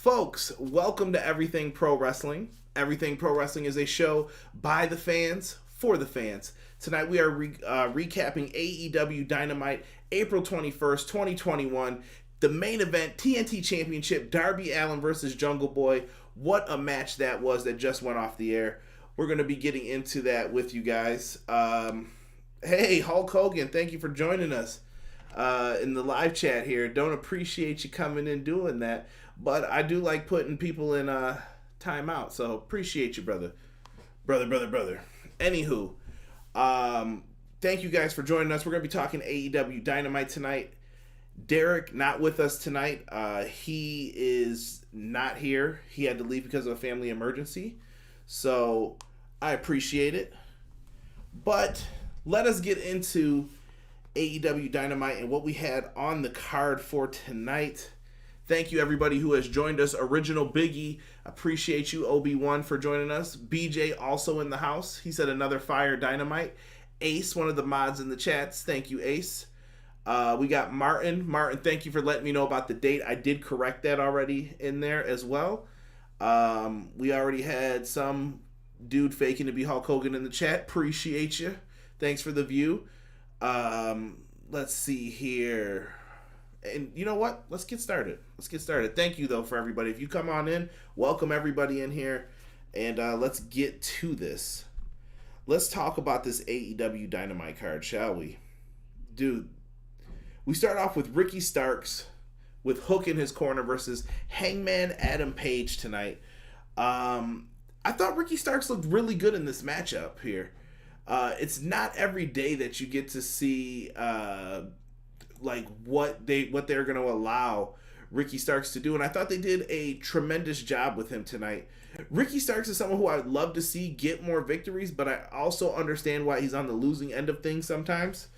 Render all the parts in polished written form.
Folks, welcome to Everything Pro Wrestling. Everything Pro Wrestling is a show by the fans, for the fans. Tonight we are recapping AEW Dynamite, April 21st, 2021. The main event, TNT Championship, Darby Allin versus Jungle Boy. What a match that was that just went off the air. We're going to be getting into that with you guys. Hey, Hulk Hogan, thank you for joining us in the live chat here. Don't appreciate you coming in doing that, but I do like putting people in timeout, so appreciate you, brother. Anywho, thank you guys for joining us. We're going to be talking AEW Dynamite tonight. Derek, not with us tonight. He is not here. He had to leave because of a family emergency, so I appreciate it. But let us get into AEW Dynamite and what we had on the card for tonight. Thank you, everybody who has joined us. Original Biggie, appreciate you. Obi-Wan for joining us. BJ also in the house. He said another fire Dynamite. Ace, one of the mods in the chats. Thank you, Ace. We got Martin. Martin, thank you for letting me know about the date. I did correct that already in there as well. We already had some dude faking to be Hulk Hogan in the chat. Appreciate you. Thanks for the view. Let's see here. And you know what? Let's get started. Thank you, though, for everybody. If you come on in, welcome everybody in here. And let's get to this. Let's talk about this AEW Dynamite card, shall we? Dude, we start off with Ricky Starks with Hook in his corner versus Hangman Adam Page tonight. I thought Ricky Starks looked really good in this matchup here. It's not every day that you get to see like what they're going to allow Ricky Starks to do, and I thought they did a tremendous job with him tonight. Ricky Starks is someone who I'd love to see get more victories, but I also understand why he's on the losing end of things sometimes.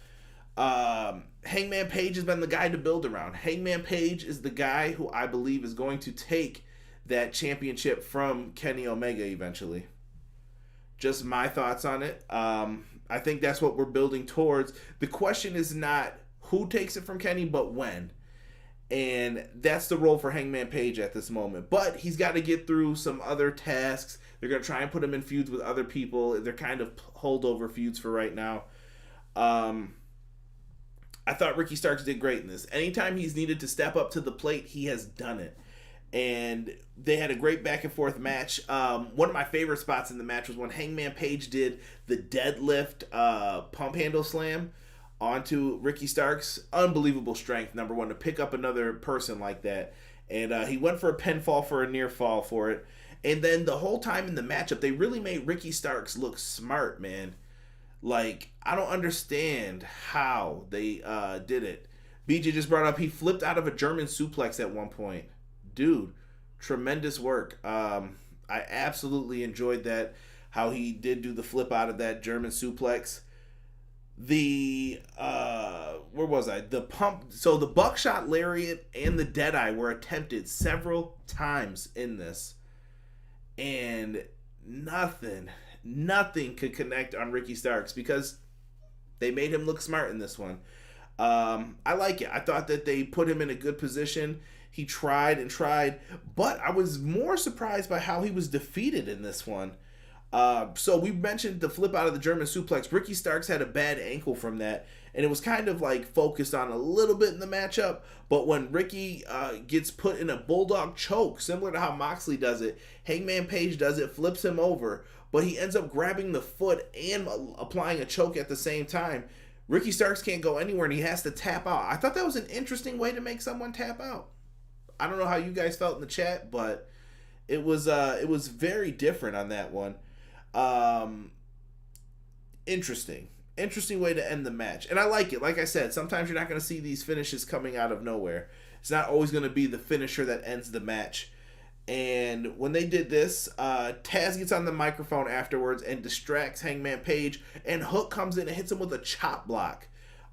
Hangman Page has been the guy to build around. Hangman Page is the guy who I believe is going to take that championship from Kenny Omega eventually. Just my thoughts on it. I think that's what we're building towards. The question is not who takes it from Kenny, but when. And that's the role for Hangman Page at this moment. But he's got to get through some other tasks. They're going to try and put him in feuds with other people. They're kind of holdover feuds for right now. I thought Ricky Starks did great in this. Anytime he's needed to step up to the plate, he has done it. And they had a great back and forth match. One of my favorite spots in the match was when Hangman Page did the deadlift pump handle slam onto Ricky Starks. Unbelievable strength, number one, to pick up another person like that. And he went for a pinfall for a near fall for it. And then the whole time in the matchup, they really made Ricky Starks look smart, man. Like, I don't understand how they did it. BJ just brought up he flipped out of a German suplex at one point. Dude, tremendous work. I absolutely enjoyed that, how he did do the flip out of that German suplex. The where was I? The pump. So the buckshot lariat and the deadeye were attempted several times in this, and nothing could connect on Ricky Starks because they made him look smart in this one. I like it. I thought that they put him in a good position. He tried and tried, but I was more surprised by how he was defeated in this one. So we mentioned the flip out of the German suplex. Ricky Starks had a bad ankle from that, and it was kind of like focused on a little bit in the matchup. But when Ricky gets put in a bulldog choke, similar to how Moxley does it, Hangman Page does it, flips him over, but he ends up grabbing the foot and applying a choke at the same time. Ricky Starks can't go anywhere, and he has to tap out. I thought that was an interesting way to make someone tap out. I don't know how you guys felt in the chat, but it was very different on that one. Interesting way to end the match, and I like it. Like I said, sometimes you're not going to see these finishes coming out of nowhere. It's not always going to be the finisher that ends the match. And when they did this, Taz gets on the microphone afterwards and distracts Hangman Page, and Hook comes in and hits him with a chop block.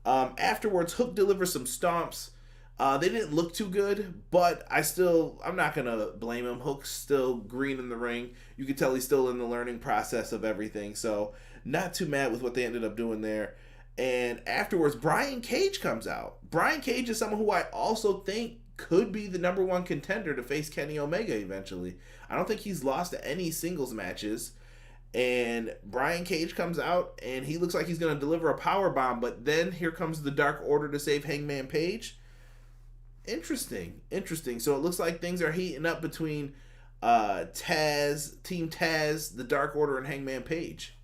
Afterwards, Hook delivers some stomps. They didn't look too good, but I'm not going to blame him. Hook's still green in the ring. You can tell he's still in the learning process of everything, so not too mad with what they ended up doing there. And afterwards, Brian Cage comes out. Brian Cage is someone who I also think could be the number one contender to face Kenny Omega eventually. I don't think he's lost any singles matches. And Brian Cage comes out and he looks like he's going to deliver a power bomb, but then here comes the Dark Order to save Hangman Page. Interesting. So it looks like things are heating up between Taz, Team Taz, the Dark Order, and Hangman Page.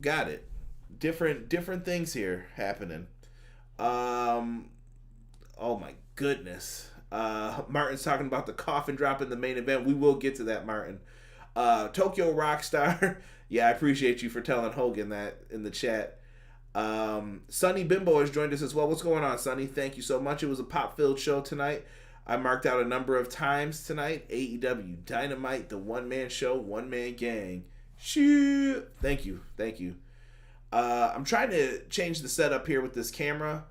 Got it. Different things here happening. Oh my goodness. Martin's talking about the coffin drop in the main event. We will get to that, Martin. Tokyo Rockstar. Yeah, I appreciate you for telling Hogan that in the chat. Sonny Bimbo has joined us as well. What's going on, Sonny? Thank you so much. It was a pop-filled show tonight. I marked out a number of times tonight. AEW Dynamite, the one-man show, one-man gang. Shit. Thank you. I'm trying to change the setup here with this camera.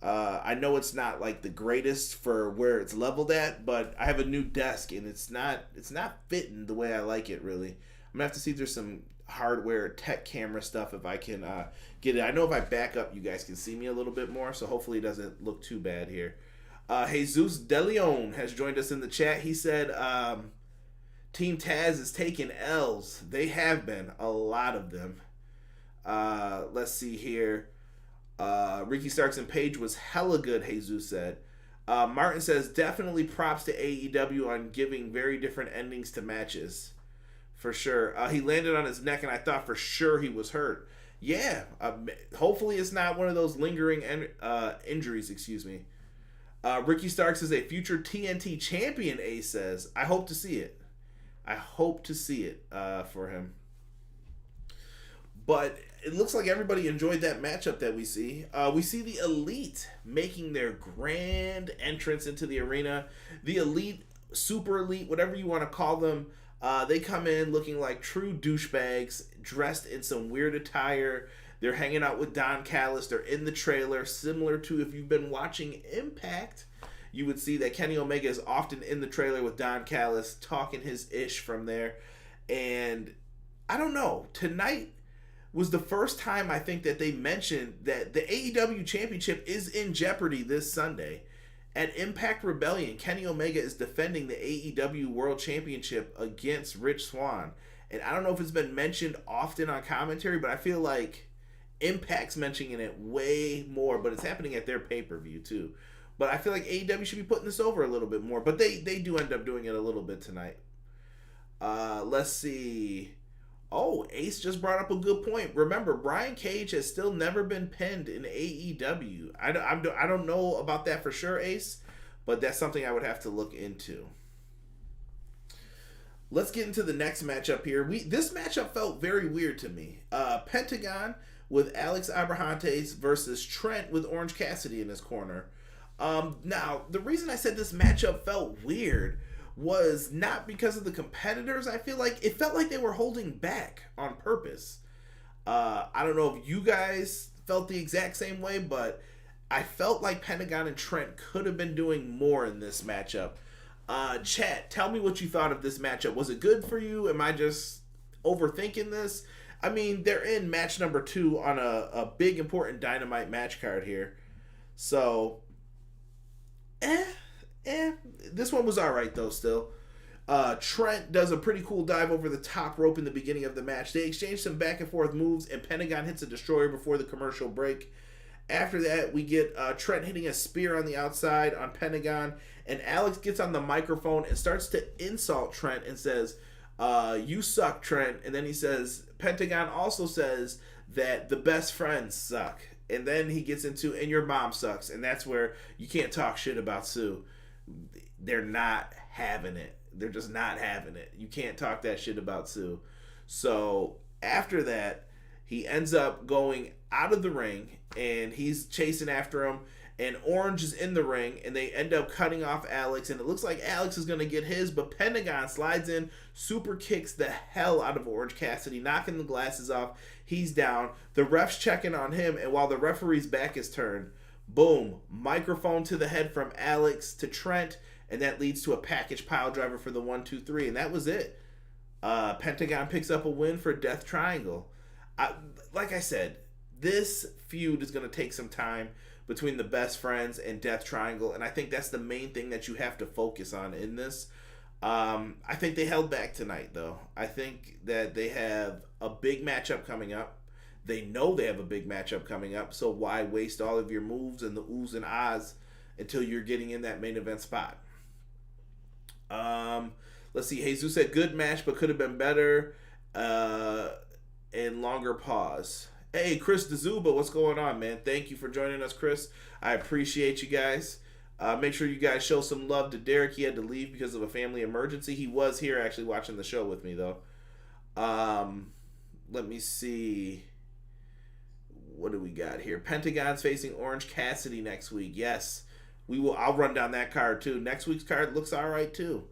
I know it's not like the greatest for where it's leveled at, but I have a new desk and it's not fitting the way I like it, really. I'm gonna have to see if there's some hardware tech camera stuff if I can get it. I know if I back up you guys can see me a little bit more, so hopefully it doesn't look too bad here. Jesus DeLeon has joined us in the chat. He said Team Taz is taking L's. They have been, a lot of them. Let's see here. Ricky Starks and Page was hella good, Jesus said. Martin says, definitely props to AEW on giving very different endings to matches. For sure. He landed on his neck, and I thought for sure he was hurt. Yeah. Hopefully it's not one of those lingering injuries, excuse me. Ricky Starks is a future TNT champion, Ace says. I hope to see it. For him. But it looks like everybody enjoyed that matchup that we see. We see the Elite making their grand entrance into the arena. The Elite, Super Elite, whatever you want to call them, they come in looking like true douchebags, dressed in some weird attire. They're hanging out with Don Callis. They're in the trailer, similar to if you've been watching Impact, you would see that Kenny Omega is often in the trailer with Don Callis, talking his ish from there. And I don't know, tonight was the first time I think that they mentioned that the AEW Championship is in jeopardy this Sunday. At Impact Rebellion, Kenny Omega is defending the AEW World Championship against Rich Swann. And I don't know if it's been mentioned often on commentary, but I feel like Impact's mentioning it way more, but it's happening at their pay-per-view too. But I feel like AEW should be putting this over a little bit more, but they do end up doing it a little bit tonight. Let's see. Oh, Ace just brought up a good point. Remember, Brian Cage has still never been pinned in AEW. I don't know about that for sure, Ace, but that's something I would have to look into. Let's get into the next matchup here. This matchup felt very weird to me. Pentagon with Alex Abrahantes versus Trent with Orange Cassidy in his corner. Now, the reason I said this matchup felt weird was not because of the competitors. I feel like it felt like they were holding back on purpose. I don't know if you guys felt the exact same way, but I felt like Pentagon and Trent could have been doing more in this matchup. Chat, tell me what you thought of this matchup. Was it good for you? Am I just overthinking this? I mean, they're in match number 2 on a big important Dynamite match card here. So, this one was alright though still. Trent does a pretty cool dive over the top rope in the beginning of the match. They exchange some back and forth moves, and Pentagon hits a destroyer before the commercial break. After that, we get Trent hitting a spear on the outside on Pentagon, and Alex gets on the microphone and starts to insult Trent and says, you suck, Trent. And then he says, Pentagon also says that the best friends suck. And then he gets into, and your mom sucks. And that's where you can't talk shit about Sue. They're not having it. They're just not having it. You can't talk that shit about Sue. So after that, he ends up going out of the ring, and he's chasing after him, and Orange is in the ring, and they end up cutting off Alex, and it looks like Alex is going to get his, but Pentagon slides in, super kicks the hell out of Orange Cassidy, knocking the glasses off. He's down. The ref's checking on him, and while the referee's back is turned, boom, microphone to the head from Alex to Trent, and that leads to a package pile driver for the 1-2-3, and that was it. Pentagon picks up a win for Death Triangle. Like I said, this feud is going to take some time, between the best friends and Death Triangle, and I think that's the main thing that you have to focus on in this. I think they held back tonight, though. I think that they have a big matchup coming up. They know they have a big matchup coming up, so why waste all of your moves and the oohs and ahs until you're getting in that main event spot? Let's see. Jesus said, good match, but could have been better. And longer pause. Hey, Chris DeZuba, what's going on, man? Thank you for joining us, Chris. I appreciate you guys. Make sure you guys show some love to Derek. He had to leave because of a family emergency. He was here actually watching the show with me, though. Let me see. What do we got here? Pentagon's facing Orange Cassidy next week. Yes, we will. I'll run down that card too. Next week's card looks all right too.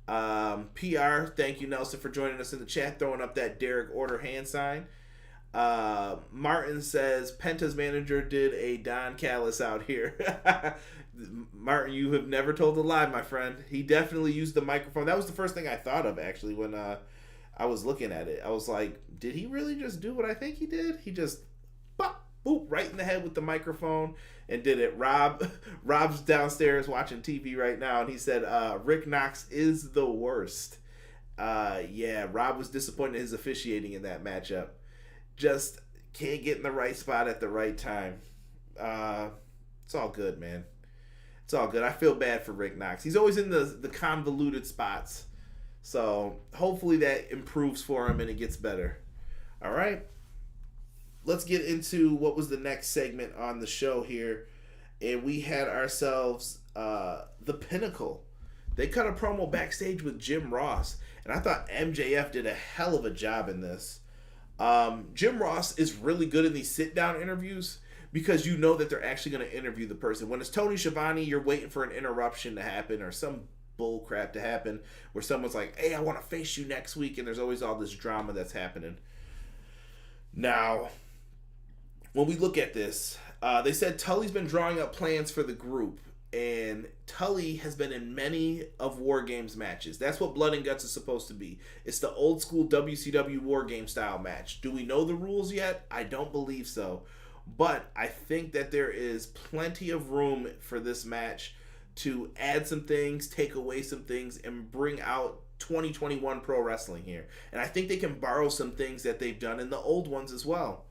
PR, thank you, Nelson, for joining us in the chat, throwing up that Derek order hand sign. Martin says Penta's manager did a Don Callis out here. Martin, you have never told a lie, my friend. He definitely used the microphone. That was the first thing I thought of, actually, when I was looking at it. I was like, did he really just do what I think he did? He just pop, boop, right in the head with the microphone and did it. Rob's downstairs watching TV right now, and he said Rick Knox is the worst. Yeah, Rob was disappointed in his officiating in that matchup. Just can't get in the right spot at the right time. It's all good, man. It's all good. I feel bad for Rick Knox. He's always in the convoluted spots. So hopefully that improves for him and it gets better. All right. Let's get into what was the next segment on the show here. And we had ourselves the Pinnacle. They cut a promo backstage with Jim Ross. And I thought MJF did a hell of a job in this. Jim Ross is really good in these sit-down interviews because you know that they're actually going to interview the person. When it's Tony Schiavone, you're waiting for an interruption to happen or some bull crap to happen where someone's like, hey, I want to face you next week, and there's always all this drama that's happening. Now, when we look at this, they said Tully's been drawing up plans for the group, and Tully has been in many of War Games matches. That's what Blood and Guts is supposed to be. It's the old school WCW War Game style match. Do we know the rules yet? I don't believe so. But I think that there is plenty of room for this match to add some things, take away some things, and bring out 2021 pro wrestling here. And I think they can borrow some things that they've done in the old ones as well.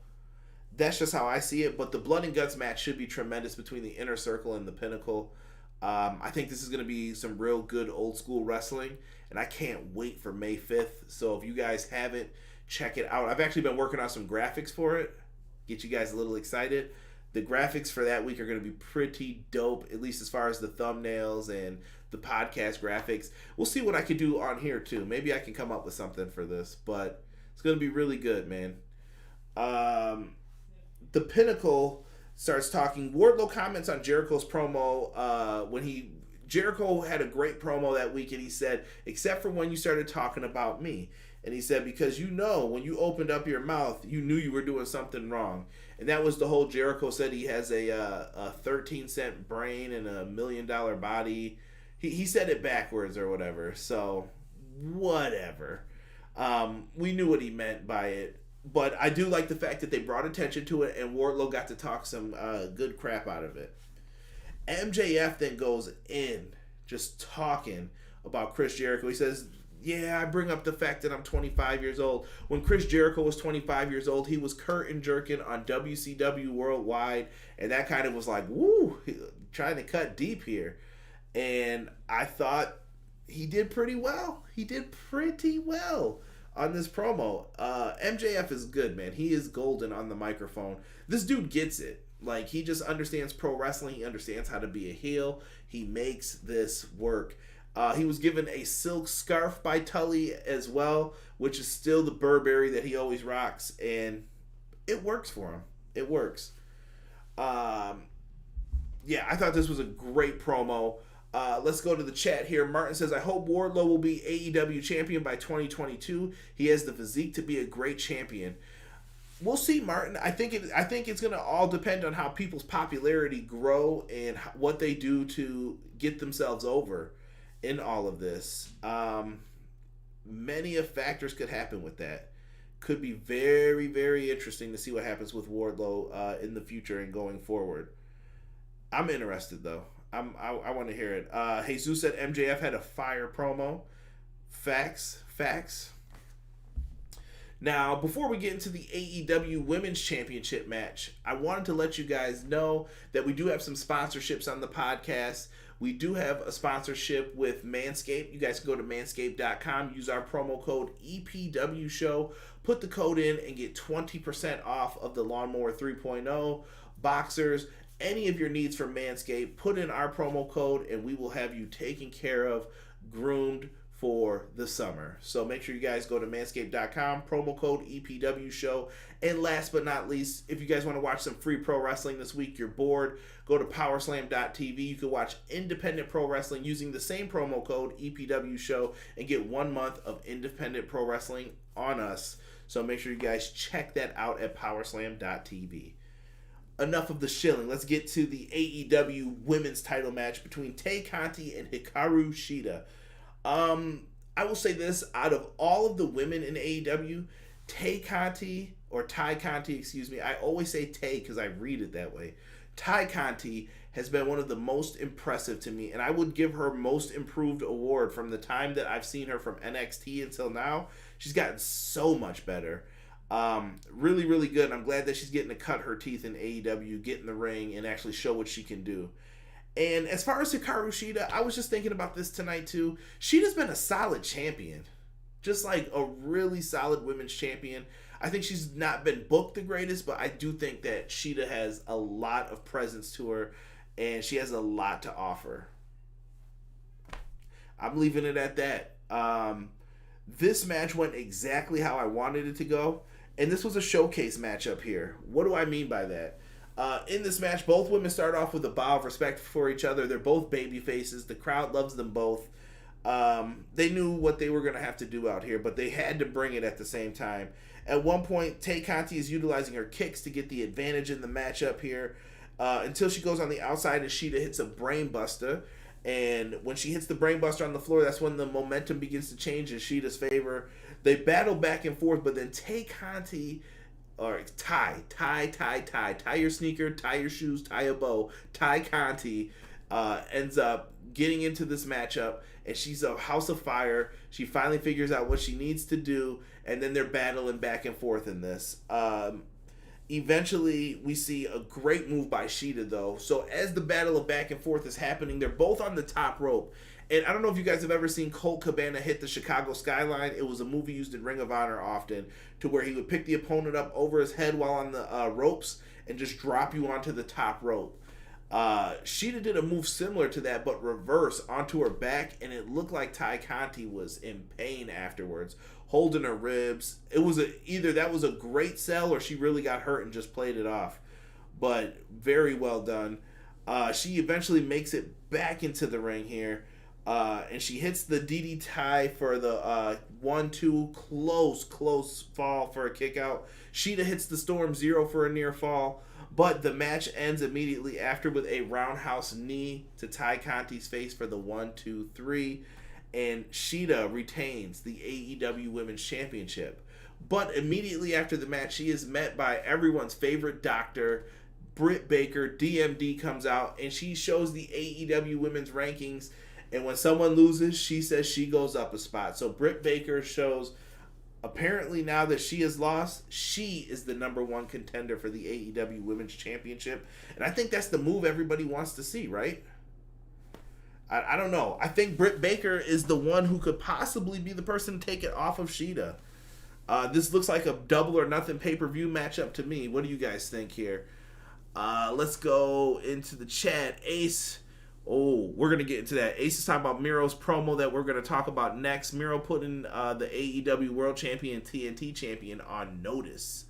That's just how I see it. But the Blood and Guts match should be tremendous between the Inner Circle and the Pinnacle. I think this is going to be some real good old school wrestling. And I can't wait for May 5th. So if you guys haven't, check it out. I've actually been working on some graphics for it. Get you guys a little excited. The graphics for that week are going to be pretty dope, at least as far as the thumbnails and the podcast graphics. We'll see what I could do on here too. Maybe I can come up with something for this, but it's going to be really good, man. The Pinnacle starts talking. Wardlow comments on Jericho's promo Jericho had a great promo that week, and he said, except for when you started talking about me. And he said, because when you opened up your mouth, you knew you were doing something wrong. And that was the whole Jericho said he has a 13-cent brain and $1 million body. He said it backwards or whatever. So, whatever. We knew what he meant by it. But I do like the fact that they brought attention to it and Wardlow got to talk some good crap out of it. MJF then goes in just talking about Chris Jericho. He says, yeah, I bring up the fact that I'm 25 years old. When Chris Jericho was 25 years old, he was curtain jerking on WCW Worldwide. And that kind of was like, woo, trying to cut deep here. And I thought he did pretty well. He did pretty well on this promo. MJF is good, man. He is golden on the microphone. This dude gets it. Like, he just understands pro wrestling. He understands how to be a heel. He makes this work. He was given a silk scarf by Tully as well, which is still the Burberry that he always rocks, and it works for him. It works. Yeah, I thought this was a great promo. Let's go to the chat here. Martin says, I hope Wardlow will be AEW champion by 2022. He has the physique to be a great champion. We'll see, Martin. I think it's going to all depend on how people's popularity grow and what they do to get themselves over in all of this. Many of factors could happen with that. Could be very, very interesting to see what happens with Wardlow in the future and going forward. I'm interested though. I want to hear it. Jesus said MJF had a fire promo. Facts, facts. Now, before we get into the AEW Women's Championship match, I wanted to let you guys know that we do have some sponsorships on the podcast. We do have a sponsorship with Manscaped. You guys can go to manscaped.com, use our promo code EPW Show, put the code in, and get 20% off of the Lawnmower 3.0, boxers, any of your needs from Manscaped. Put in our promo code, and we will have you taken care of, groomed for the summer. So make sure you guys go to manscaped.com, promo code EPW Show. And last but not least, if you guys want to watch some free pro wrestling this week, you're bored, go to powerslam.tv. You can watch independent pro wrestling using the same promo code EPW Show and get 1 month of independent pro wrestling on us. So make sure you guys check that out at powerslam.tv. Enough of the shilling. Let's get to the AEW women's title match between Tay Conti and Hikaru Shida. I will say this, out of all of the women in AEW, Tay Conti, I always say Tay because I read it that way. Tay Conti has been one of the most impressive to me, and I would give her most improved award from the time that I've seen her from NXT until now. She's gotten so much better. Really, really good. I'm glad that she's getting to cut her teeth in AEW, get in the ring, and actually show what she can do. And as far as Hikaru Shida, I was just thinking about this tonight too. Shida's been a solid champion. Just like a really solid women's champion. I think she's not been booked the greatest, but I do think that Shida has a lot of presence to her, and she has a lot to offer. I'm leaving it at that. This match went exactly how I wanted it to go, and this was a showcase matchup here. What do I mean by that? In this match, both women start off with a bow of respect for each other. They're both baby faces. The crowd loves them both. They knew what they were going to have to do out here, but they had to bring it at the same time. At one point, Tay Conti is utilizing her kicks to get the advantage in the matchup here until she goes on the outside and Shida hits a brain buster. And when she hits the brain buster on the floor, that's when the momentum begins to change in Shida's favor. They battle back and forth, but then Tay Conti... Or tie your sneaker, tie your shoes, tie a bow. Tay Conti ends up getting into this matchup, and she's a house of fire. She finally figures out what she needs to do, and then they're battling back and forth in this. Eventually, we see a great move by Shida, though. So as the battle of back and forth is happening, they're both on the top rope. And I don't know if you guys have ever seen Colt Cabana hit the Chicago skyline. It was a movie used in Ring of Honor often, to where he would pick the opponent up over his head while on the ropes and just drop you onto the top rope. Shida did a move similar to that, but reverse onto her back, and it looked like Tay Conti was in pain afterwards, holding her ribs. It was either that was a great sell, or she really got hurt and just played it off. But very well done. She eventually makes it back into the ring here. And she hits the DDT for the 1-2, close fall for a kick out. Shida hits the Storm Zero for a near fall, but the match ends immediately after with a roundhouse knee to Tay Conti's face for the 1-2-3, and Shida retains the AEW Women's Championship. But immediately after the match, she is met by everyone's favorite doctor, Britt Baker. DMD comes out, and she shows the AEW Women's rankings. And when someone loses, she says she goes up a spot. So Britt Baker shows, apparently now that she has lost, she is the number one contender for the AEW Women's Championship. And I think that's the move everybody wants to see, right? I don't know. I think Britt Baker is the one who could possibly be the person to take it off of Shida. This looks like a double or nothing pay-per-view matchup to me. What do you guys think here? Let's go into the chat. Ace... Oh, we're going to get into that. Ace is talking about Miro's promo that we're going to talk about next. Miro putting the AEW World Champion, TNT Champion on notice.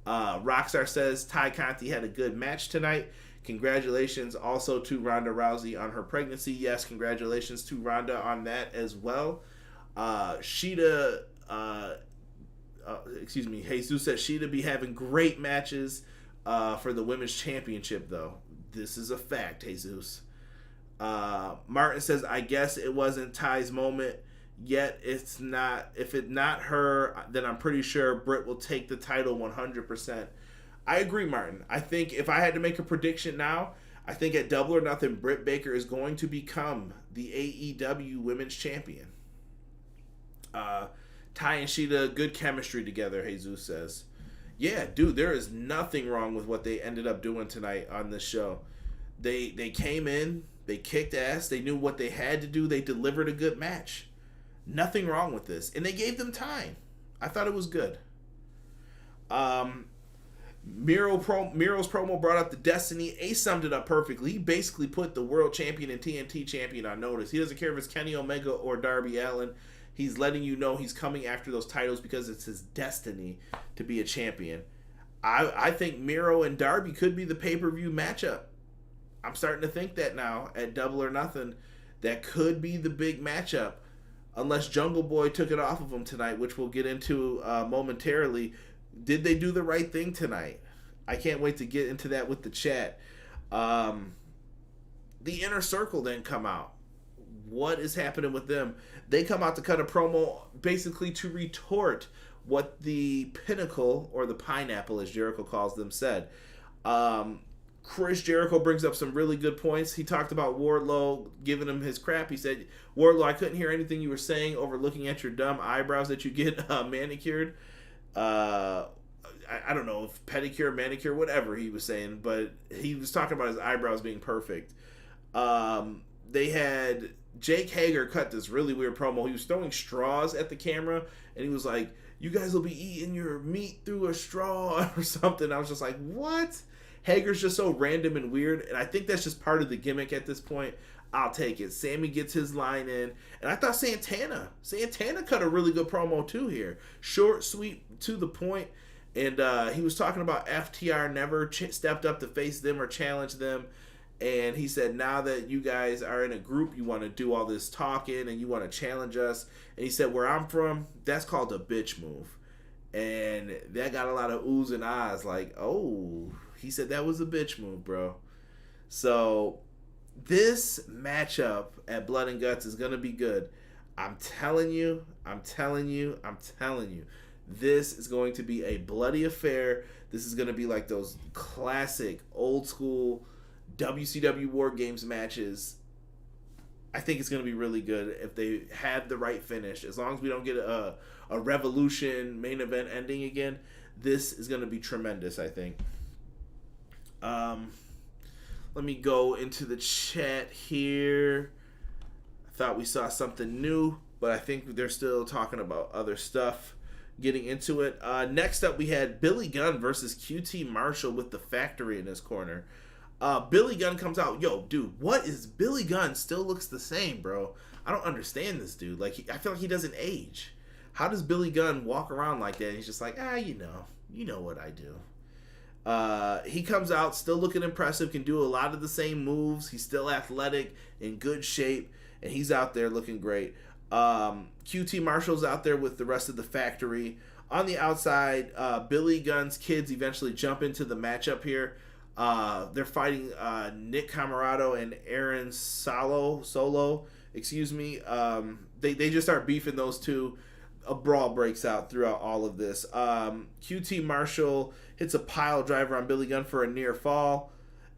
Rockstar says Tay Conti had a good match tonight. Congratulations also to Ronda Rousey on her pregnancy. Yes, congratulations to Ronda on that as well. Jesus said Shida be having great matches for the Women's Championship, though. This is a fact, Jesus. Martin says, I guess it wasn't Ty's moment yet. It's not. If it's not her, then I'm pretty sure Britt will take the title 100%. I agree, Martin. I think if I had to make a prediction now, I think at Double or Nothing, Britt Baker is going to become the AEW Women's Champion. Ty and Shida, good chemistry together, Jesus says. Yeah, dude, there is nothing wrong with what they ended up doing tonight on this show. They came in, they kicked ass, they knew what they had to do, they delivered a good match. Nothing wrong with this. And they gave them time. I thought it was good. Miro's promo brought up the Destiny. Ace summed it up perfectly. He basically put the world champion and TNT champion on notice. He doesn't care if it's Kenny Omega or Darby Allin. He's letting you know he's coming after those titles because it's his destiny to be a champion. I think Miro and Darby could be the pay-per-view matchup. I'm starting to think that now at Double or Nothing. That could be the big matchup. Unless Jungle Boy took it off of him tonight, which we'll get into momentarily. Did they do the right thing tonight? I can't wait to get into that with the chat. The Inner Circle didn't come out. What is happening with them? They come out to cut a promo basically to retort what the Pinnacle, or the Pineapple as Jericho calls them, said. Chris Jericho brings up some really good points. He talked about Wardlow giving him his crap. He said, Wardlow, I couldn't hear anything you were saying over looking at your dumb eyebrows that you get manicured. I don't know if pedicure, manicure, whatever he was saying, but he was talking about his eyebrows being perfect. They had Jake Hager cut this really weird promo. He was throwing straws at the camera, and he was like, you guys will be eating your meat through a straw or something. I was just like, what? Hager's just so random and weird, and I think that's just part of the gimmick at this point. I'll take it. Sammy gets his line in, and I thought Santana cut a really good promo too here. Short, sweet, to the point, and he was talking about FTR never stepped up to face them or challenge them, and he said now that you guys are in a group, you want to do all this talking and you want to challenge us, and he said where I'm from, that's called a bitch move, and that got a lot of oohs and ahs, like, oh, he said that was a bitch move, bro. So this matchup at Blood and Guts is going to be good. I'm telling you. This is going to be a bloody affair. This is going to be like those classic, old school WCW War Games matches. I think it's going to be really good if they have the right finish. As long as we don't get a Revolution main event ending again, this is going to be tremendous, I think. Let me go into the chat here. I thought we saw something new, but I think they're still talking about other stuff. Getting into it. Next up, we had Billy Gunn versus QT Marshall with the Factory in his corner. Billy Gunn comes out. Yo, dude, what is Billy Gunn? Still looks the same, bro. I don't understand this dude. Like, I feel like he doesn't age. How does Billy Gunn walk around like that? And he's just like, you know what I do. He comes out still looking impressive, can do a lot of the same moves. He's still athletic, in good shape, and he's out there looking great. QT Marshall's out there with the rest of the Factory. On the outside, Billy Gunn's kids eventually jump into the matchup here. They're fighting Nick Camarado and Aaron Solo. Excuse me. They just start beefing those two. A brawl breaks out throughout all of this. QT Marshall hits a pile driver on Billy Gunn for a near fall.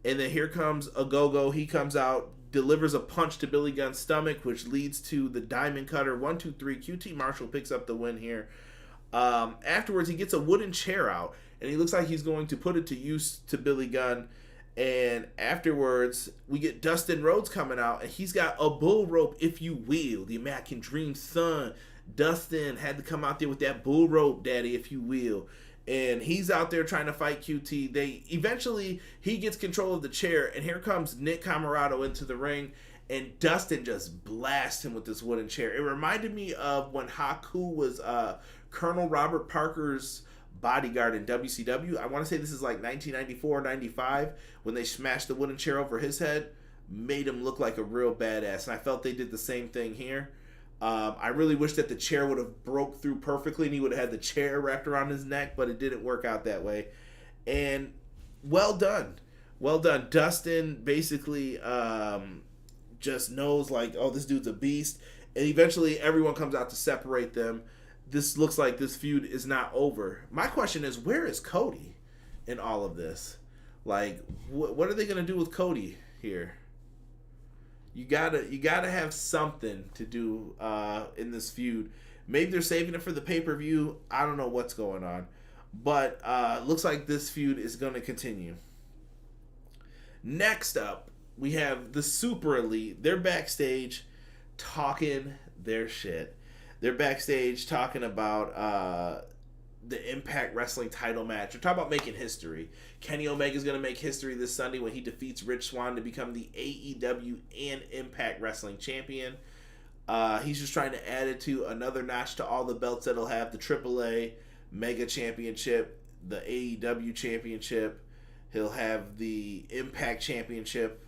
And then here comes a go-go. He comes out, delivers a punch to Billy Gunn's stomach, which leads to the Diamond Cutter. 1, 2, 3. QT Marshall picks up the win here. Afterwards, he gets a wooden chair out, and he looks like he's going to put it to use to Billy Gunn. And afterwards, we get Dustin Rhodes coming out, and he's got a bull rope, if you will. The American Dream son, Dustin, had to come out there with that bull rope, daddy, if you will. And he's out there trying to fight QT. He gets control of the chair, and here comes Nick Camarado into the ring, and Dustin just blasts him with this wooden chair. It reminded me of when Haku was Colonel Robert Parker's bodyguard in WCW. I want to say this is like 1994 or 95 when they smashed the wooden chair over his head. Made him look like a real badass, and I felt they did the same thing here. I really wish that the chair would have broke through perfectly and he would have had the chair wrapped around his neck, but it didn't work out that way. And well done. Dustin basically just knows, like, oh, this dude's a beast. And eventually everyone comes out to separate them. This looks like this feud is not over. My question is, where is Cody in all of this? Like, what are they gonna do with Cody here? You gotta have something to do in this feud. Maybe they're saving it for the pay-per-view. I don't know what's going on, but looks like this feud is gonna continue. Next up, we have the Super Elite. They're backstage talking their shit. They're backstage talking about the Impact Wrestling title match. They're talking about making history. Kenny Omega's going to make history this Sunday when he defeats Rich Swann to become the AEW and Impact Wrestling champion. He's just trying to add it to another notch to all the belts that he'll have. The AAA Mega Championship, the AEW Championship. He'll have the Impact Championship,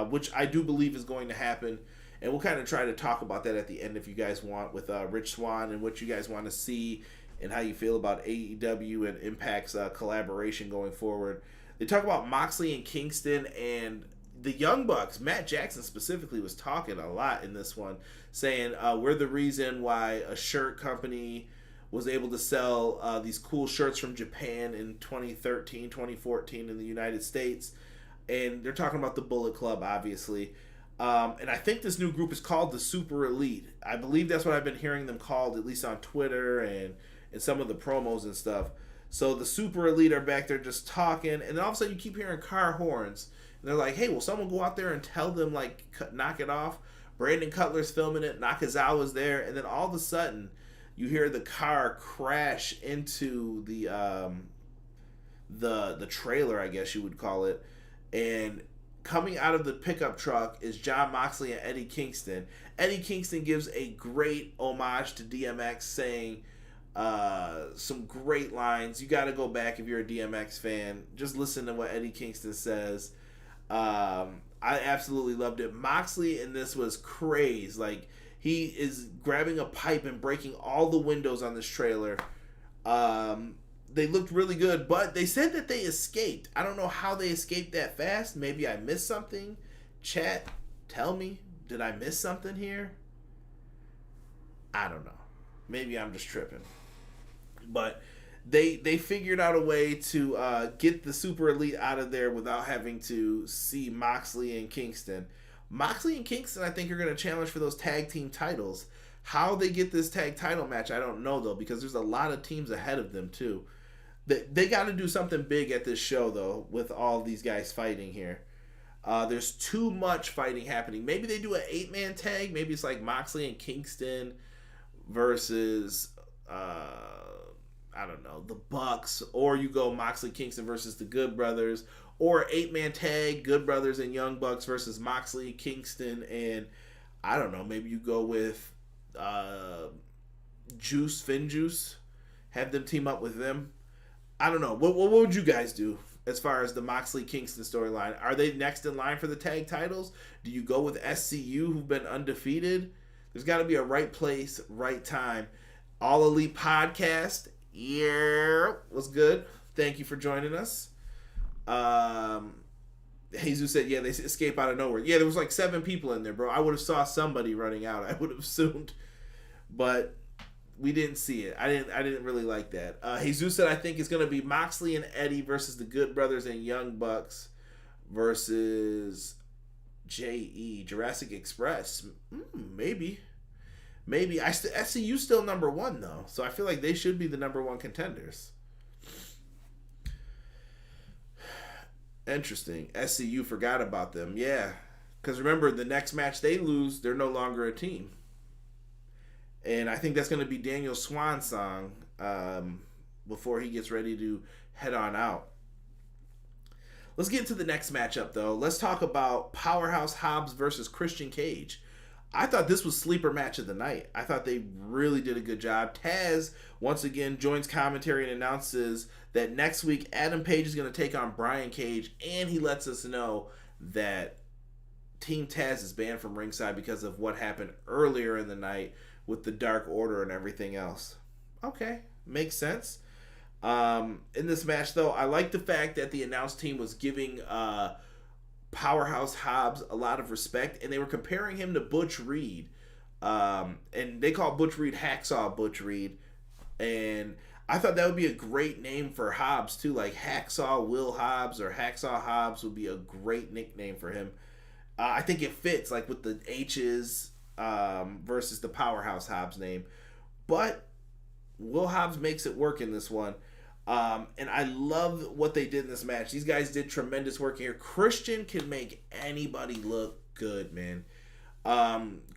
which I do believe is going to happen. And we'll kind of try to talk about that at the end if you guys want, with Rich Swann and what you guys want to see and how you feel about AEW and Impact's collaboration going forward. They talk about Moxley and Kingston and the Young Bucks. Matt Jackson specifically was talking a lot in this one, saying we're the reason why a shirt company was able to sell these cool shirts from Japan in 2013, 2014 in the United States. And they're talking about the Bullet Club, obviously. And I think this new group is called the Super Elite. I believe that's what I've been hearing them called, at least on Twitter and some of the promos and stuff. So the Super Elite are back there just talking, and then all of a sudden you keep hearing car horns. And they're like, hey, will someone go out there and tell them, like, knock it off? Brandon Cutler's filming it, Nakazawa's there, and then all of a sudden you hear the car crash into the trailer, I guess you would call it, and coming out of the pickup truck is Jon Moxley and Eddie Kingston. Eddie Kingston gives a great homage to DMX, saying some great lines. You got to go back if you're a DMX fan. Just listen to what Eddie Kingston says. I absolutely loved it. Moxley in this was crazy. Like, he is grabbing a pipe and breaking all the windows on this trailer. They looked really good, but they said that they escaped. I don't know how they escaped that fast. Maybe I missed something. Chat, tell me. Did I miss something here? I don't know. Maybe I'm just tripping. But they figured out a way to get the Super Elite out of there without having to see Moxley and Kingston. Moxley and Kingston, I think, are going to challenge for those tag team titles. How they get this tag title match, I don't know, though, because there's a lot of teams ahead of them, too. They got to do something big at this show, though, with all these guys fighting here. There's too much fighting happening. Maybe they do an 8-man tag. Maybe it's like Moxley and Kingston versus, I don't know, the Bucks. Or you go Moxley, Kingston versus the Good Brothers. Or 8-man tag, Good Brothers and Young Bucks versus Moxley, Kingston, and I don't know, maybe you go with Finn Juice. Have them team up with them. I don't know. What would you guys do as far as the Moxley Kingston storyline? Are they next in line for the tag titles? Do you go with SCU, who've been undefeated? There's got to be a right place, right time. All Elite Podcast. Yeah. What's good? Thank you for joining us. Jesus said, yeah, they escape out of nowhere. Yeah, there was like 7 people in there, bro. I would have saw somebody running out. I would have assumed. But we didn't see it. I didn't really like that. Jesus said, I think it's going to be Moxley and Eddie versus the Good Brothers and Young Bucks versus J.E. Jurassic Express. Maybe. SCU still number 1, though. So I feel like they should be the number 1 contenders. Interesting. SCU forgot about them. Yeah. Because remember, the next match they lose, they're no longer a team. And I think that's going to be Daniel Swan's song before he gets ready to head on out. Let's get into the next matchup, though. Let's talk about Powerhouse Hobbs versus Christian Cage. I thought this was sleeper match of the night. I thought they really did a good job. Taz, once again, joins commentary and announces that next week Adam Page is going to take on Brian Cage, and he lets us know that Team Taz is banned from ringside because of what happened earlier in the night with the Dark Order and everything else. Okay, makes sense. In this match, though, I like the fact that the announced team was giving Powerhouse Hobbs a lot of respect, and they were comparing him to Butch Reed. And they call Butch Reed Hacksaw Butch Reed. And I thought that would be a great name for Hobbs too, like Hacksaw Will Hobbs or Hacksaw Hobbs would be a great nickname for him. I think it fits like with the H's versus the Powerhouse Hobbs name, but Will Hobbs makes it work in this one. And I love what they did in this match. These guys did tremendous work here. Christian can make anybody look good, man.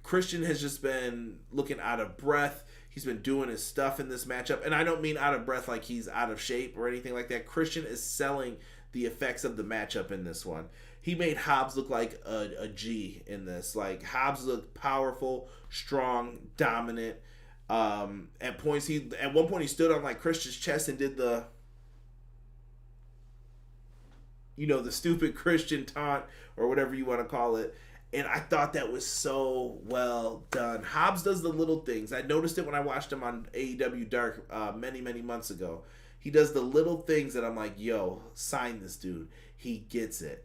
Christian has just been looking out of breath. He's been doing his stuff in this matchup. And I don't mean out of breath like he's out of shape or anything like that. Christian is selling the effects of the matchup in this one. He made Hobbs look like a G in this. Like, Hobbs looked powerful, strong, dominant. At one point he stood on like Christian's chest and did the stupid Christian taunt or whatever you want to call it. And I thought that was so well done. Hobbs does the little things. I noticed it when I watched him on AEW Dark many, many months ago. He does the little things that I'm like, yo, sign this dude. He gets it.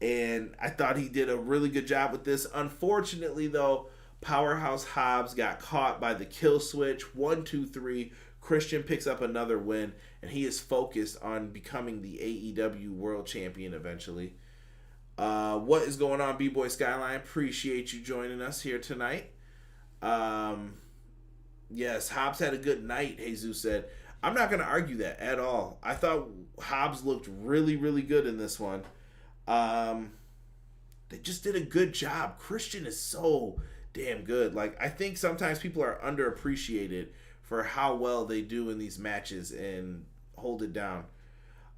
And I thought he did a really good job with this. Unfortunately, though, Powerhouse Hobbs got caught by the kill switch. 1, 2, 3. Christian picks up another win, and he is focused on becoming the AEW World Champion eventually. What is going on, B-Boy Skyline? Appreciate you joining us here tonight. Yes, Hobbs had a good night, Jesus said. I'm not going to argue that at all. I thought Hobbs looked really, really good in this one. They just did a good job. Christian is so damn good. Like, I think sometimes people are underappreciated for how well they do in these matches and hold it down.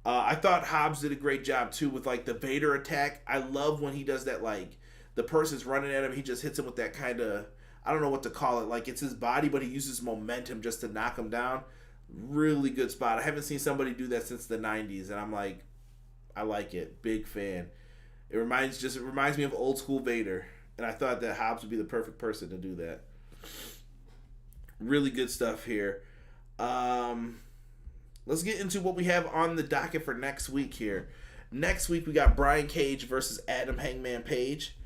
I thought Hobbs did a great job too with like the Vader attack. I love when he does that, like the person's running at him, he just hits him with that kind of, I don't know what to call it, like it's his body but he uses momentum just to knock him down. Really good spot. I haven't seen somebody do that since the 90s and I'm like, I like it. Big fan. It reminds me of old school Vader. And I thought that Hobbs would be the perfect person to do that. Really good stuff here. Let's get into what we have on the docket for next week here. Next week we got Brian Cage versus Adam Hangman Page.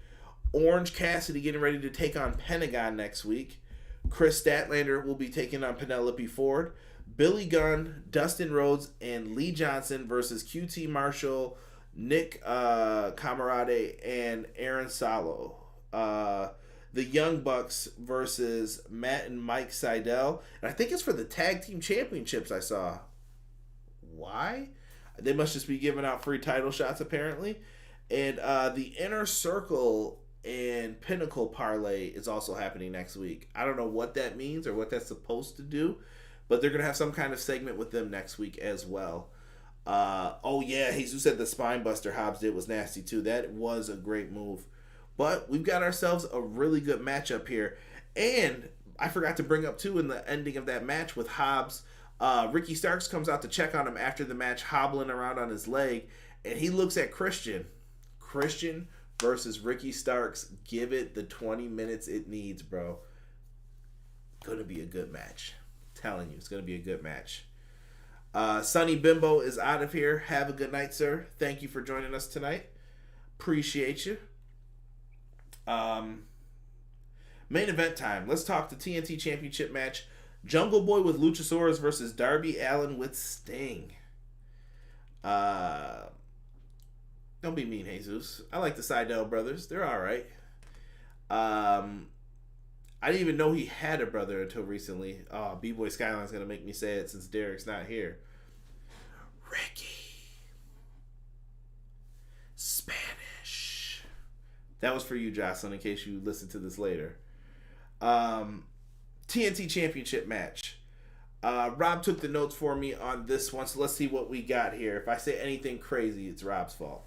Orange Cassidy getting ready to take on Pentagon next week. Chris Statlander will be taking on Penelope Ford. Billy Gunn, Dustin Rhodes, and Lee Johnson versus QT Marshall, Nick Camarade, and Aaron Solo. The Young Bucks versus Matt and Mike Sydal. And I think it's for the Tag Team Championships I saw. Why? They must just be giving out free title shots apparently. And the Inner Circle and Pinnacle Parlay is also happening next week. I don't know what that means or what that's supposed to do, but they're going to have some kind of segment with them next week as well. Oh yeah, Jesus said the spine buster Hobbs did was nasty too. That was a great move. But we've got ourselves a really good matchup here. And I forgot to bring up too in the ending of that match with Hobbs, Ricky Starks comes out to check on him after the match, hobbling around on his leg, and he looks at Christian. Christian versus Ricky Starks. Give it the 20 minutes it needs, bro. Gonna be a good match. I'm telling you, it's gonna be a good match. Sonny Bimbo is out of here. Have a good night, sir. Thank you for joining us tonight. Appreciate you. Main event time. Let's talk the TNT Championship match. Jungle Boy with Luchasaurus versus Darby Allin with Sting. Don't be mean, Jesus. I like the Sydal brothers. They're alright. I didn't even know he had a brother until recently. Oh, B-Boy Skyline's going to make me say it since Derek's not here. Ricky. Spanish. That was for you, Jocelyn, in case you listen to this later. TNT Championship match. Rob took the notes for me on this one, so let's see what we got here. If I say anything crazy, it's Rob's fault.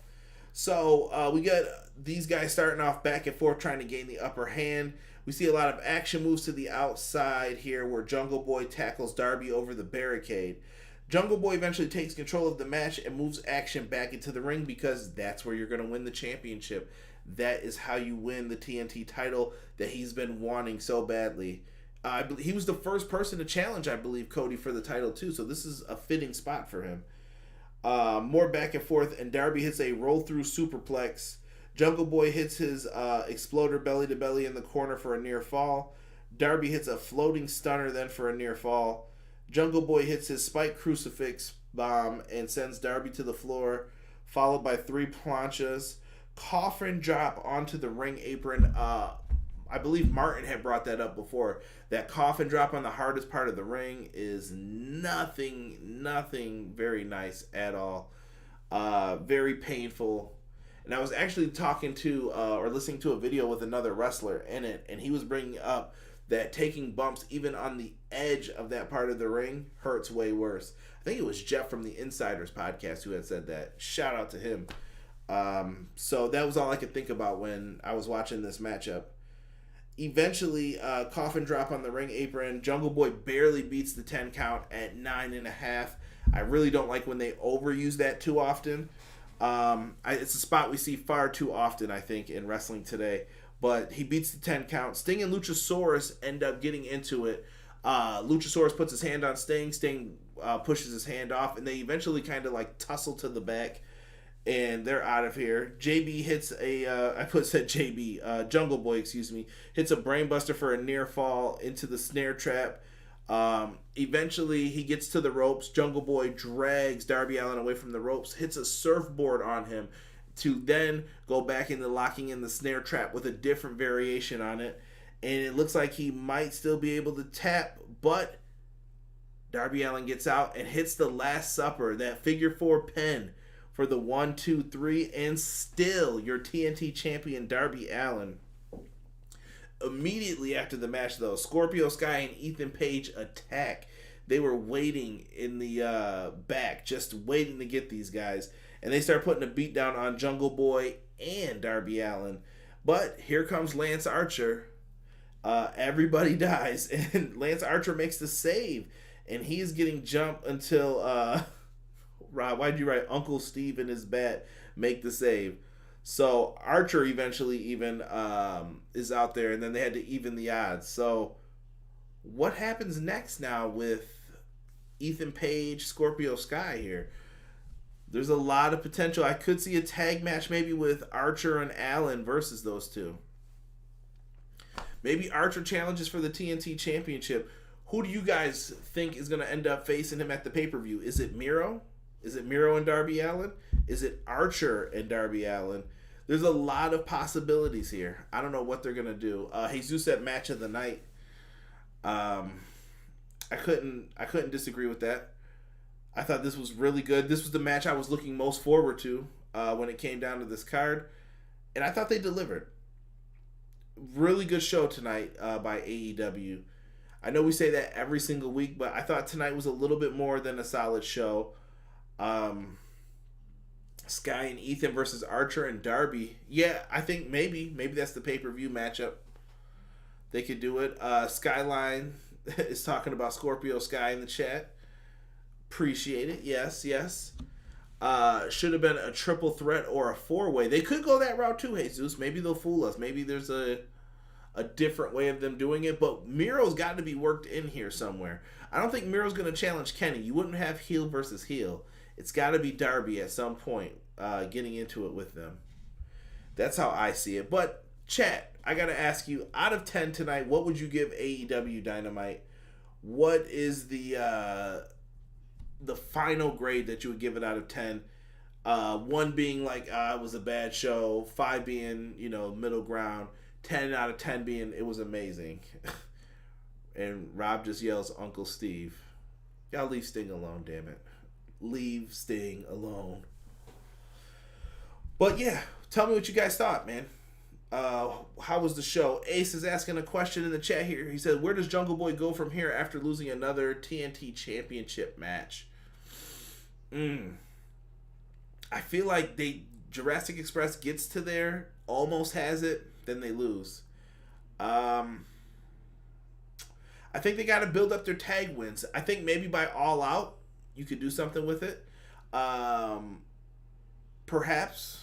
So we got these guys starting off back and forth trying to gain the upper hand. We see a lot of action moves to the outside here where Jungle Boy tackles Darby over the barricade. Jungle Boy eventually takes control of the match and moves action back into the ring because that's where you're going to win the championship. That is how you win the TNT title that he's been wanting so badly. He was the first person to challenge, I believe, Cody for the title too, so this is a fitting spot for him. More back and forth, and Darby hits a roll-through superplex. Jungle Boy hits his exploder belly-to-belly in the corner for a near fall. Darby hits a floating stunner then for a near fall. Jungle Boy hits his spike crucifix bomb and sends Darby to the floor, followed by 3 planchas. Coffin drop onto the ring apron. I believe Martin had brought that up before. That coffin drop on the hardest part of the ring is nothing very nice at all. Very painful. And I was actually talking to or listening to a video with another wrestler in it, and he was bringing up that taking bumps even on the edge of that part of the ring hurts way worse. I think it was Jeff from the Insiders podcast who had said that. Shout out to him. So that was all I could think about when I was watching this matchup. Eventually, coffin drop on the ring apron. Jungle Boy barely beats the 10 count at 9.5. I really don't like when they overuse that too often. It's a spot we see far too often, I think, in wrestling today. But he beats the 10 count. Sting and Luchasaurus end up getting into it. Luchasaurus puts his hand on Sting. Sting pushes his hand off, and they eventually kind of like tussle to the back. And they're out of here. JB hits Jungle Boy, hits a brainbuster for a near fall into the snare trap. Eventually, he gets to the ropes. Jungle Boy drags Darby Allin away from the ropes, hits a surfboard on him to then go back into locking in the snare trap with a different variation on it. And it looks like he might still be able to tap, but Darby Allin gets out and hits the Last Supper, that figure 4 pin for the 1, 2, 3, and still your TNT champion Darby Allin. Immediately after the match, though, Scorpio Sky and Ethan Page attack. They were waiting in the back, just waiting to get these guys. And they start putting a beat down on Jungle Boy and Darby Allin. But here comes Lance Archer. Everybody dies, and Lance Archer makes the save. And he is getting jumped until, Rob, why'd you write Uncle Steve and his bat make the save? So Archer eventually even is out there, and then they had to even the odds. So what happens next now with Ethan Page, Scorpio Sky here? There's a lot of potential. I could see a tag match maybe with Archer and Allin versus those two. Maybe Archer challenges for the TNT Championship. Who do you guys think is going to end up facing him at the pay-per-view? Is it Miro? Is it Miro and Darby Allin? Is it Archer and Darby Allin? There's a lot of possibilities here. I don't know what they're going to do. Jesus said match of the night. I couldn't disagree with that. I thought this was really good. This was the match I was looking most forward to when it came down to this card. And I thought they delivered. Really good show tonight by AEW. I know we say that every single week, but I thought tonight was a little bit more than a solid show. Sky and Ethan versus Archer and Darby. Yeah, I think maybe that's the pay-per-view matchup. They could do it. Skyline is talking about Scorpio Sky in the chat. Appreciate it. Yes. Should have been a triple threat or a 4-way. They could go that route too, Jesus. Maybe they'll fool us. Maybe there's a different way of them doing it. But Miro's got to be worked in here somewhere. I don't think Miro's going to challenge Kenny. You wouldn't have heel versus heel. It's got to be Darby at some point getting into it with them. That's how I see it. But, chat, I got to ask you, out of 10 tonight, what would you give AEW Dynamite? What is the final grade that you would give it out of 10? 1 being like, it was a bad show. 5 being, middle ground. 10 out of 10 being, it was amazing. And Rob just yells, Uncle Steve. Y'all leave Sting alone, damn it. Leave Sting alone. But yeah, tell me what you guys thought, man. How was the show? Ace is asking a question in the chat here. He said, where does Jungle Boy go from here after losing another TNT Championship match? I feel like Jurassic Express gets to there, almost has it, then they lose. I think they got to build up their tag wins. I think maybe by All Out, you could do something with it. Perhaps.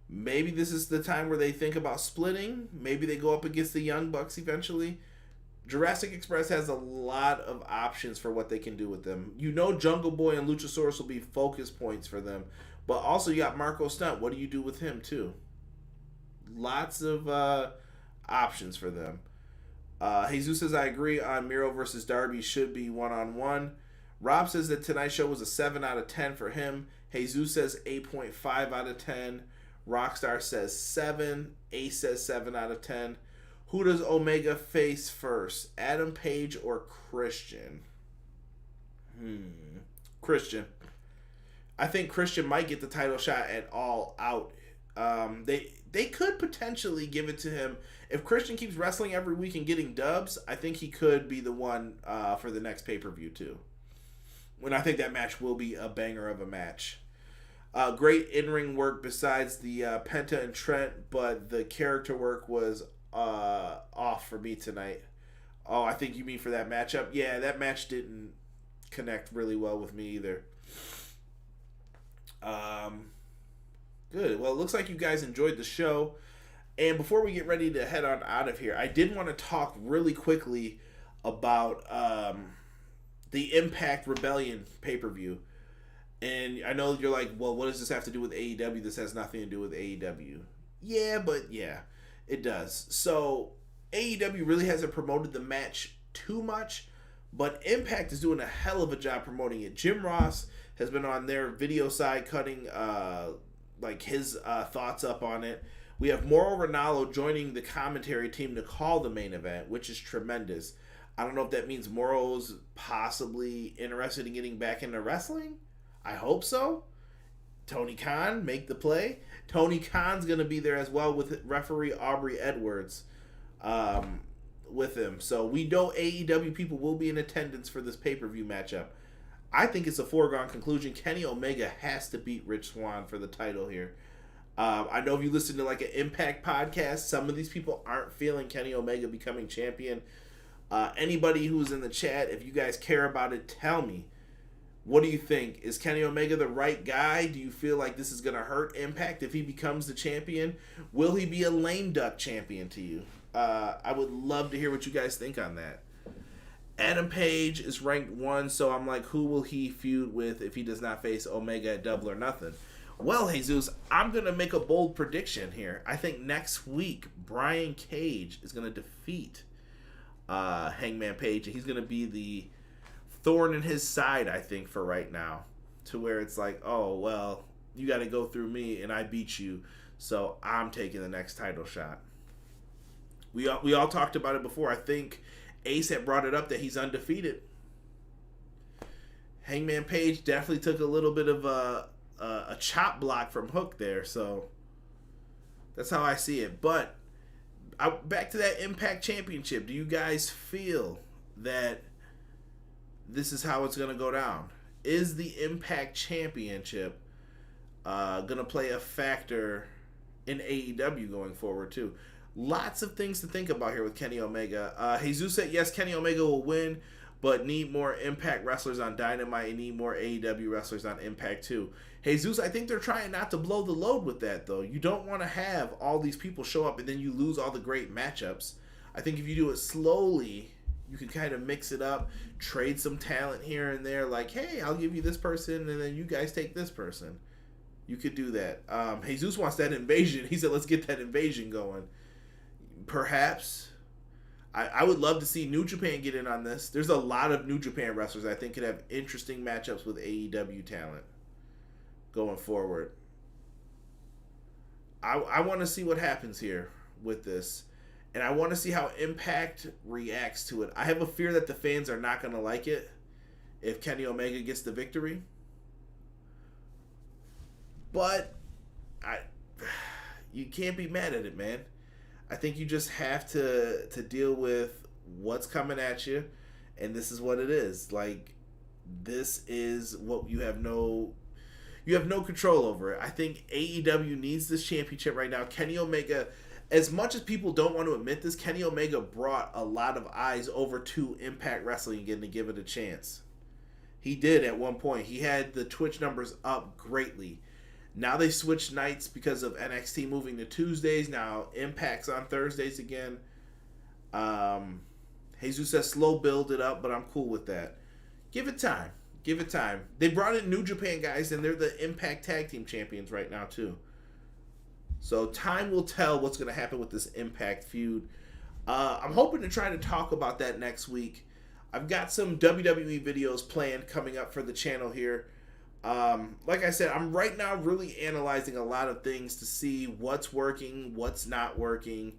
Maybe this is the time where they think about splitting. Maybe they go up against the Young Bucks eventually. Jurassic Express has a lot of options for what they can do with them. Jungle Boy and Luchasaurus will be focus points for them. But also you got Marco Stunt. What do you do with him too? Lots of options for them. Jesus says, I agree on Miro versus Darby should be one-on-one. Rob says that tonight's show was a 7 out of 10 for him. Jesus says 8.5 out of 10. Rockstar says 7. Ace says 7 out of 10. Who does Omega face first? Adam Page or Christian? Christian. I think Christian might get the title shot at All Out. They could potentially give it to him. If Christian keeps wrestling every week and getting dubs, I think he could be the one for the next pay-per-view too. When I think that match will be a banger of a match. Great in-ring work besides the Penta and Trent, but the character work was off for me tonight. Oh, I think you mean for that matchup? Yeah, that match didn't connect really well with me either. Good. Well, it looks like you guys enjoyed the show. And before we get ready to head on out of here, I did want to talk really quickly about the Impact Rebellion pay-per-view. And I know you're like, well, what does this have to do with AEW? This has nothing to do with AEW. Yeah, but yeah, it does. So AEW really hasn't promoted the match too much, but Impact is doing a hell of a job promoting it. Jim Ross has been on their video side cutting his thoughts up on it. We have Mauro Ranallo joining the commentary team to call the main event, which is tremendous. I don't know if that means Mauro's possibly interested in getting back into wrestling. I hope so. Tony Khan, make the play. Tony Khan's going to be there as well with referee Aubrey Edwards with him. So we know AEW people will be in attendance for this pay-per-view matchup. I think it's a foregone conclusion. Kenny Omega has to beat Rich Swann for the title here. I know if you listen to like an Impact podcast, some of these people aren't feeling Kenny Omega becoming champion. Anybody who's in the chat, if you guys care about it, tell me. What do you think? Is Kenny Omega the right guy? Do you feel like this is going to hurt Impact if he becomes the champion? Will he be a lame duck champion to you? I would love to hear what you guys think on that. Adam Page is ranked 1, so I'm like, who will he feud with if he does not face Omega at Double or Nothing? Well, Jesus, I'm going to make a bold prediction here. I think next week, Brian Cage is going to defeat Hangman Page, and he's going to be the thorn in his side, I think, for right now, to where it's like, oh, well, you got to go through me, and I beat you, so I'm taking the next title shot. We all talked about it before. I think Ace had brought it up that he's undefeated. Hangman Page definitely took a little bit of a chop block from Hook there, so that's how I see it. But back to that Impact Championship, do you guys feel that this is how it's going to go down? Is the Impact Championship going to play a factor in AEW going forward too? Lots of things to think about here with Kenny Omega. Jesus said, yes, Kenny Omega will win, but need more Impact wrestlers on Dynamite and need more AEW wrestlers on Impact too. Jesus, I think they're trying not to blow the load with that, though. You don't want to have all these people show up and then you lose all the great matchups. I think if you do it slowly, you can kind of mix it up, trade some talent here and there, like, hey, I'll give you this person, and then you guys take this person. You could do that. Jesus wants that invasion. He said, let's get that invasion going. Perhaps. I would love to see New Japan get in on this. There's a lot of New Japan wrestlers I think could have interesting matchups with AEW talent going forward. I want to see what happens here with this. And I want to see how Impact reacts to it. I have a fear that the fans are not going to like it if Kenny Omega gets the victory. But you can't be mad at it, man. I think you just have to deal with what's coming at you, and this is what it is. Like, this is what you have no control over it. I think AEW needs this championship right now. Kenny Omega, as much as people don't want to admit this, Kenny Omega brought a lot of eyes over to Impact Wrestling again to give it a chance. He did at one point. He had the Twitch numbers up greatly. Now they switched nights because of NXT moving to Tuesdays. Now Impact's on Thursdays again. Jesus says slow build it up, but I'm cool with that. Give it time. Give it time. They brought in New Japan guys, and they're the Impact Tag Team Champions right now, too. So time will tell what's going to happen with this Impact feud. I'm hoping to try to talk about that next week. I've got some WWE videos planned coming up for the channel here. Like I said, I'm right now really analyzing a lot of things to see what's working, what's not working,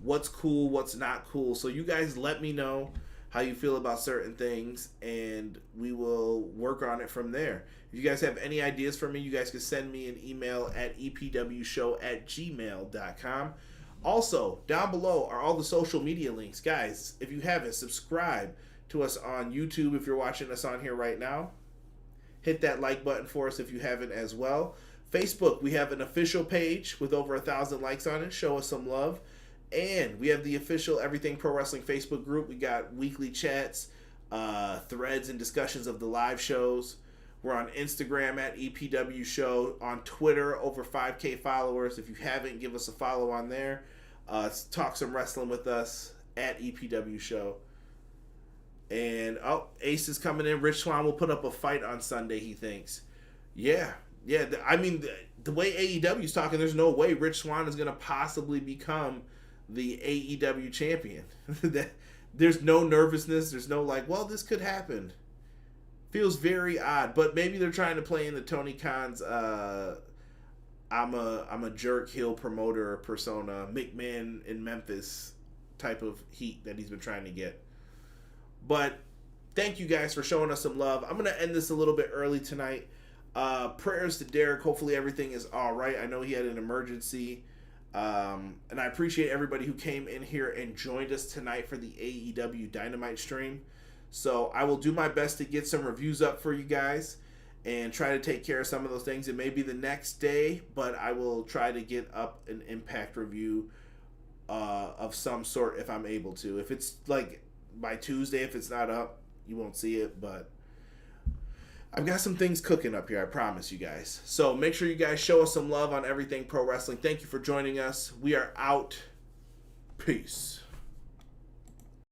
what's cool, what's not cool. So you guys let me know how you feel about certain things, and we will work on it from there. If you guys have any ideas for me, you guys can send me an email at epwshow@gmail.com. Also, down below are all the social media links. Guys, if you haven't, subscribe to us on YouTube if you're watching us on here right now. Hit that like button for us if you haven't as well. Facebook, we have an official page with over 1,000 likes on it. Show us some love. And we have the official Everything Pro Wrestling Facebook group. We got weekly chats, threads, and discussions of the live shows. We're on Instagram at EPW Show. On Twitter, over 5K followers. If you haven't, give us a follow on there. Talk some wrestling with us at EPW Show. And, Ace is coming in. Rich Swann will put up a fight on Sunday, he thinks. Yeah. I mean, the way AEW is talking, there's no way Rich Swann is going to possibly become the AEW champion. There's no nervousness. There's no this could happen. Feels very odd, but maybe they're trying to play in the Tony Khan's I'm a jerk heel promoter persona, McMahon in Memphis type of heat that he's been trying to get. But thank you guys for showing us some love. I'm going to end this a little bit early tonight. Prayers to Derek. Hopefully everything is all right. I know he had an emergency. And I appreciate everybody who came in here and joined us tonight for the AEW Dynamite stream. So I will do my best to get some reviews up for you guys and try to take care of some of those things. It may be the next day, but I will try to get up an Impact review of some sort if I'm able to. If it's by Tuesday, if it's not up, you won't see it, but I've got some things cooking up here, I promise you guys. So make sure you guys show us some love on Everything Pro Wrestling. Thank you for joining us. We are out. Peace.